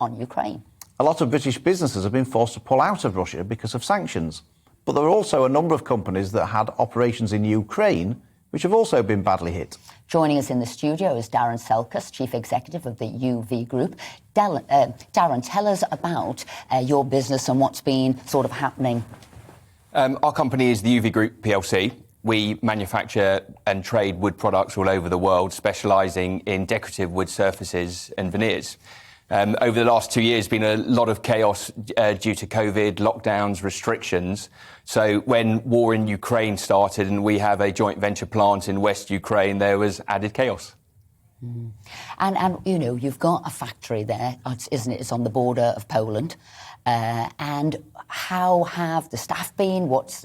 on Ukraine. A lot of British businesses have been forced to pull out of Russia because of sanctions. But there are also a number of companies that had operations in Ukraine which have also been badly hit. Joining us in the studio is Darren Selkus, Chief Executive of the UV Group. Darren, tell us about your business and what's been sort of happening. Our company is the UV Group plc. We manufacture and trade wood products all over the world, specialising in decorative wood surfaces and veneers. Over the last 2 years, been a lot of chaos due to COVID, lockdowns, restrictions. So when war in Ukraine started and we have a joint venture plant in West Ukraine, there was added chaos. And you know, you've got a factory there, isn't it? It's on the border of Poland. And how have the staff been? What's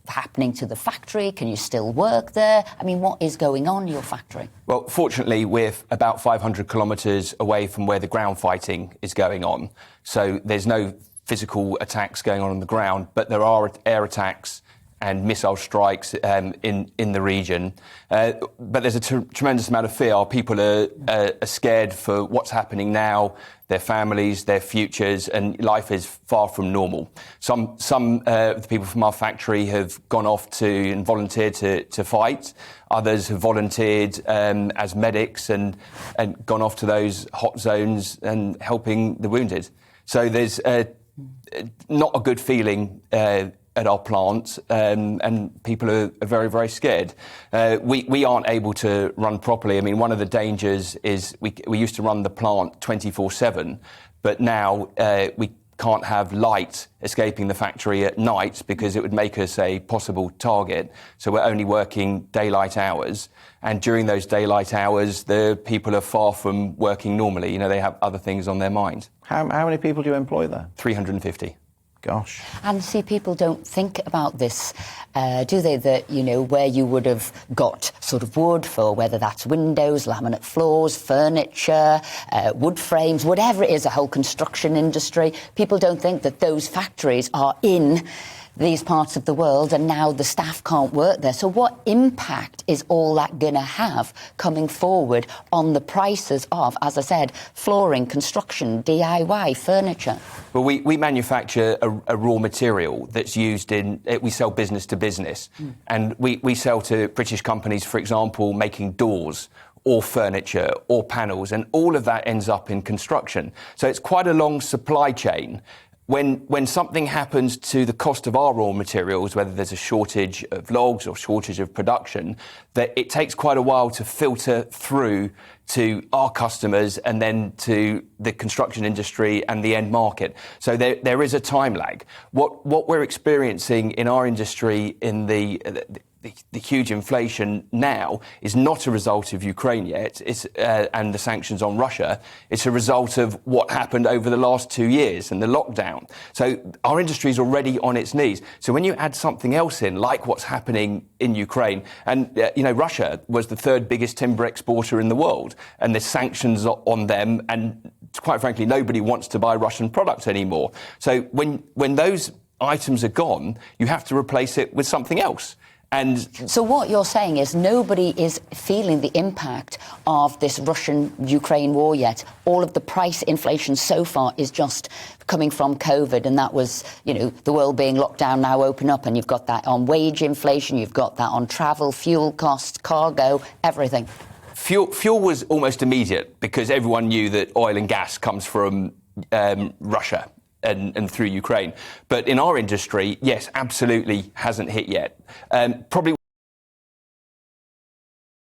happening to the factory? Can you still work there? I mean, what is going on in your factory? Well, fortunately, we're about 500 kilometres away from where the ground fighting is going on. So there's no physical attacks going on the ground, but there are air attacks and missile strikes in the region. But there's a tremendous amount of fear. Our people are scared for what's happening now, their families, their futures, and life is far from normal. Some of the people from our factory have gone off and volunteered to fight. Others have volunteered as medics and gone off to those hot zones and helping the wounded. So there's not a good feeling at our plant, and people are very, very scared. We aren't able to run properly. I mean, one of the dangers is we used to run the plant 24/7, but now we can't have light escaping the factory at night because it would make us a possible target. So we're only working daylight hours. And during those daylight hours, the people are far from working normally. You know, they have other things on their mind. How many people do you employ there? 350. Gosh. And see, people don't think about this, do they? That, you know, where you would have got sort of wood for, whether that's windows, laminate floors, furniture, wood frames, whatever it is, a whole construction industry. People don't think that those factories are in these parts of the world and now the staff can't work there. So what impact is all that going to have coming forward on the prices of, as I said, flooring, construction, DIY, furniture? Well, we manufacture a raw material that's used we sell business to business. And we sell to British companies, for example, making doors or furniture or panels, and all of that ends up in construction. So it's quite a long supply chain. When something happens to the cost of our raw materials, whether there's a shortage of logs or shortage of production, that it takes quite a while to filter through to our customers and then to the construction industry and the end market. So there is a time lag. What we're experiencing in our industry in the huge inflation now is not a result of Ukraine yet, and the sanctions on Russia. It's a result of what happened over the last 2 years and the lockdown. So our industry is already on its knees. So when you add something else in, like what's happening in Ukraine, and Russia was the third biggest timber exporter in the world, and there's sanctions on them, and quite frankly, nobody wants to buy Russian products anymore. So when those items are gone, you have to replace it with something else. And so what you're saying is nobody is feeling the impact of this Russian-Ukraine war yet. All of the price inflation so far is just coming from COVID, and that was, the world being locked down, now open up, and you've got that on wage inflation, you've got that on travel, fuel costs, cargo, everything. Fuel was almost immediate because everyone knew that oil and gas comes from Russia and through Ukraine. But in our industry, yes, absolutely hasn't hit yet. Probably